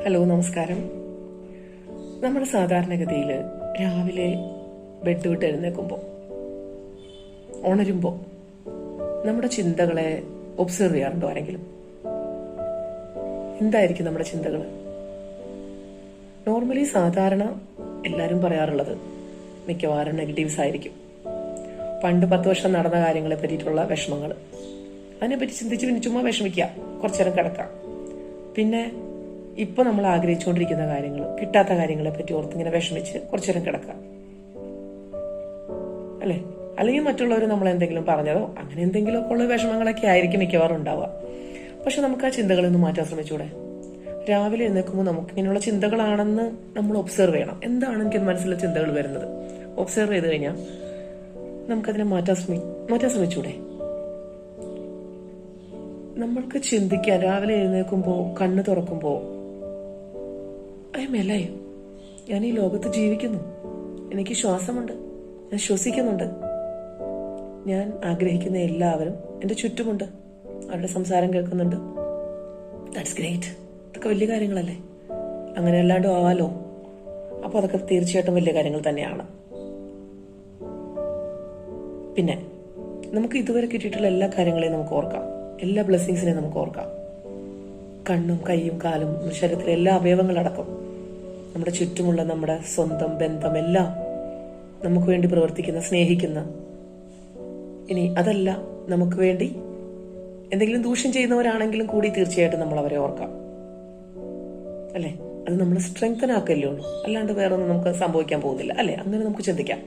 Hello, നമസ്കാരം. നമ്മുടെ സാധാരണഗതിയിൽ രാവിലെ ബെഡ് വിട്ട് എഴുന്നേൽക്കുമ്പോൾ, ഉണരുമ്പോൾ നമ്മുടെ ചിന്തകളെ ഒബ്സർവ് ചെയ്യാറുണ്ടോ ആരെങ്കിലും? എന്തായിരിക്കും നമ്മുടെ ചിന്തകൾ? നോർമലി സാധാരണ എല്ലാവരും പറയാറുള്ളത് മിക്കവാറും നെഗറ്റീവ്സ് ആയിരിക്കും. പണ്ട് 10 വർഷം നടന്ന കാര്യങ്ങളെ പറ്റിയിട്ടുള്ള വിഷമങ്ങൾ, അതിനെപ്പറ്റി ചിന്തിച്ച് പിന്നെ ചുമ്മാ വിഷമിക്കുക, കുറച്ചേരം കിടക്കാം. പിന്നെ ഇപ്പൊ നമ്മൾ ആഗ്രഹിച്ചുകൊണ്ടിരിക്കുന്ന കാര്യങ്ങൾ, കിട്ടാത്ത കാര്യങ്ങളെ പറ്റി ഓർത്തിങ്ങനെ വിഷമിച്ച് കുറച്ചേരം കിടക്കാം, അല്ലെ? അല്ലെങ്കിൽ മറ്റുള്ളവർ നമ്മൾ എന്തെങ്കിലും പറഞ്ഞതോ അങ്ങനെ എന്തെങ്കിലുമൊക്കെ ഉള്ള വിഷമങ്ങളൊക്കെ ആയിരിക്കും മിക്കവാറും ഉണ്ടാവുക. പക്ഷെ നമുക്ക് ആ ചിന്തകളൊന്നും മാറ്റാൻ ശ്രമിച്ചൂടെ? രാവിലെ എഴുന്നേൽക്കുമ്പോൾ നമുക്ക് ഇങ്ങനെയുള്ള ചിന്തകളാണെന്ന് നമ്മൾ ഒബ്സർവ് ചെയ്യണം. എന്താണ് എനിക്ക് മനസ്സിലെ ചിന്തകൾ വരുന്നത് ഒബ്സർവ് ചെയ്ത് കഴിഞ്ഞാൽ നമുക്കതിനെ മാറ്റാൻ ശ്രമിച്ചൂടെ? നമ്മൾക്ക് ചിന്തിക്കാൻ, രാവിലെ എഴുന്നേൽക്കുമ്പോൾ കണ്ണ് തുറക്കുമ്പോൾ അല്ലേ, ഞാൻ ഈ ലോകത്ത് ജീവിക്കുന്നു, എനിക്ക് ശ്വാസമുണ്ട്, ഞാൻ ശ്വസിക്കുന്നുണ്ട്, ഞാൻ ആഗ്രഹിക്കുന്ന എല്ലാവരും എൻ്റെ ചുറ്റുമുണ്ട്, അവരുടെ സംസാരം കേൾക്കുന്നുണ്ട്. That's great. ഇതൊക്കെ വലിയ കാര്യങ്ങളല്ലേ? അങ്ങനെ അല്ലാണ്ടും ആവാലോ. അപ്പോൾ അതൊക്കെ തീർച്ചയായിട്ടും വലിയ കാര്യങ്ങൾ തന്നെയാണ്. പിന്നെ നമുക്ക് ഇതുവരെ കിട്ടിയിട്ടുള്ള എല്ലാ കാര്യങ്ങളെയും നമുക്ക് ഓർക്കാം, എല്ലാ ബ്ലെസ്സിങ്സിനെയും നമുക്ക് ഓർക്കാം. കണ്ണും കൈയും കാലും ശരീരത്തിലെ എല്ലാ അവയവങ്ങളടക്കം, നമ്മുടെ ചുറ്റുമുള്ള നമ്മുടെ സ്വന്തം ബന്ധം എല്ലാം നമുക്ക് വേണ്ടി പ്രവർത്തിക്കുന്ന, സ്നേഹിക്കുന്ന, ഇനി അതല്ല നമുക്ക് വേണ്ടി എന്തെങ്കിലും ദൂഷ്യം ചെയ്യുന്നവരാണെങ്കിലും കൂടി തീർച്ചയായിട്ടും നമ്മൾ അവരെ ഓർക്കാം, അല്ലെ? അത് നമ്മൾ സ്ട്രെങ്തൻ ആക്കല്ലേ ഉള്ളൂ, അല്ലാണ്ട് വേറെ ഒന്നും നമുക്ക് സംഭവിക്കാൻ പോകുന്നില്ല, അല്ലെ? അങ്ങനെ നമുക്ക് ചിന്തിക്കാം.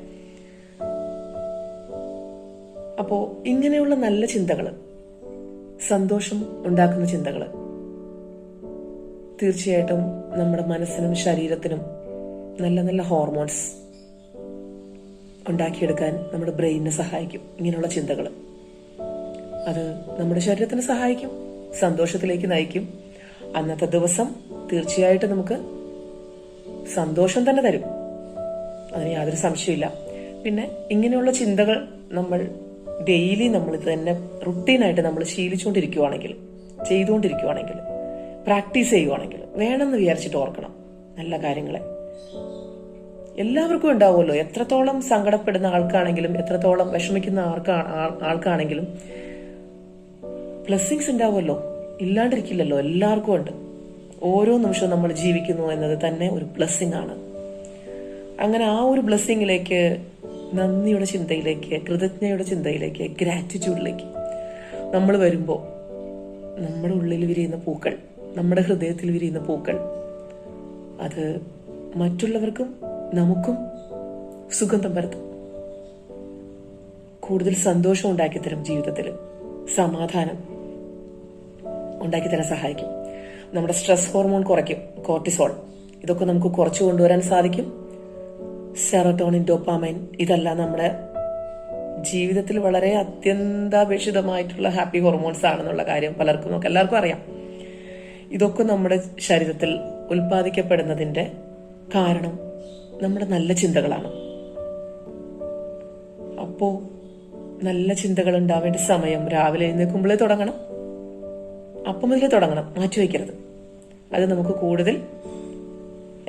അപ്പോ ഇങ്ങനെയുള്ള നല്ല ചിന്തകള്, സന്തോഷം ഉണ്ടാക്കുന്ന ചിന്തകള് തീർച്ചയായിട്ടും നമ്മുടെ മനസ്സിനും ശരീരത്തിനും നല്ല നല്ല ഹോർമോൺസ് ഉണ്ടാക്കിയെടുക്കാൻ നമ്മുടെ ബ്രെയിനിനെ സഹായിക്കും. ഇങ്ങനെയുള്ള ചിന്തകൾ അത് നമ്മുടെ ശരീരത്തിന് സഹായിക്കും, സന്തോഷത്തിലേക്ക് നയിക്കും. അന്നത്തെ ദിവസം തീർച്ചയായിട്ടും നമുക്ക് സന്തോഷം തന്നെ തരും, അതിന് യാതൊരു സംശയമില്ല. പിന്നെ ഇങ്ങനെയുള്ള ചിന്തകൾ നമ്മൾ ഡെയിലി നമ്മൾ ഇത് തന്നെ റുട്ടീനായിട്ട് നമ്മൾ ശീലിച്ചുകൊണ്ടിരിക്കുവാണെങ്കിൽ, ചെയ്തുകൊണ്ടിരിക്കുവാണെങ്കിൽ, പ്രാക്ടീസ് ചെയ്യുവാണെങ്കിൽ, വേണമെന്ന് വിചാരിച്ചിട്ട് ഓർക്കണം നല്ല കാര്യങ്ങളെ. എല്ലാവർക്കും ഉണ്ടാവുമല്ലോ, എത്രത്തോളം സങ്കടപ്പെടുന്ന ആൾക്കാണെങ്കിലും, എത്രത്തോളം വിഷമിക്കുന്ന ആൾക്കാണെങ്കിലും ബ്ലെസ്സിങ്സ് ഉണ്ടാവുമല്ലോ, ഇല്ലാണ്ടിരിക്കില്ലല്ലോ, എല്ലാവർക്കും ഉണ്ട്. ഓരോ നിമിഷവും നമ്മൾ ജീവിക്കുന്നു എന്നത് തന്നെ ഒരു ബ്ലെസ്സിങ് ആണ്. അങ്ങനെ ആ ഒരു ബ്ലെസ്സിങ്ങിലേക്ക്, നന്ദിയുടെ ചിന്തയിലേക്ക്, കൃതജ്ഞതയുടെ ചിന്തയിലേക്ക്, ഗ്രാറ്റിറ്റ്യൂഡിലേക്ക് നമ്മൾ വരുമ്പോൾ നമ്മുടെ ഉള്ളിൽ വിരിയുന്ന പൂക്കൾ, നമ്മുടെ ഹൃദയത്തിൽ വിരിയുന്ന പൂക്കൾ, അത് മറ്റുള്ളവർക്കും നമുക്കും സുഗന്ധം പരത്തും. കൂടുതൽ സന്തോഷം ഉണ്ടാക്കിത്തരും, ജീവിതത്തിൽ സമാധാനം ഉണ്ടാക്കിത്തരാൻ സഹായിക്കും. നമ്മുടെ സ്ട്രെസ് ഹോർമോൺ കുറയ്ക്കും, കോർട്ടിസോൾ. ഇതൊക്കെ നമുക്ക് കുറച്ചു കൊണ്ടുവരാൻ സാധിക്കും. സെറോട്ടോണിൻ, ഡോപ്പാമൈൻ, ഇതെല്ലാം നമ്മുടെ ജീവിതത്തിൽ വളരെ അത്യന്താപേക്ഷിതമായിട്ടുള്ള ഹാപ്പി ഹോർമോൺസ് ആണെന്നുള്ള കാര്യം എല്ലാവർക്കും അറിയാം. ഇതൊക്കെ നമ്മുടെ ശരീരത്തിൽ ഉൽപ്പാദിക്കപ്പെടുന്നതിന്റെ കാരണം നമ്മുടെ നല്ല ചിന്തകളാണ്. അപ്പോ നല്ല ചിന്തകൾ ഉണ്ടാവേണ്ട സമയം രാവിലെ എഴുന്നേൽക്കുമ്പോഴേ തുടങ്ങണം, അപ്പം മുതലേ തുടങ്ങണം, മാറ്റിവെക്കരുത്. അത് നമുക്ക് കൂടുതൽ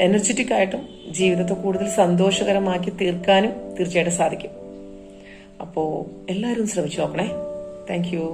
എനർജറ്റിക് ആയിട്ടും ജീവിതത്തെ കൂടുതൽ സന്തോഷകരമാക്കി തീർക്കാനും തീർച്ചയായിട്ടും സാധിക്കും. അപ്പോൾ എല്ലാവരും ശ്രമിച്ചു നോക്കണേ. Thank you.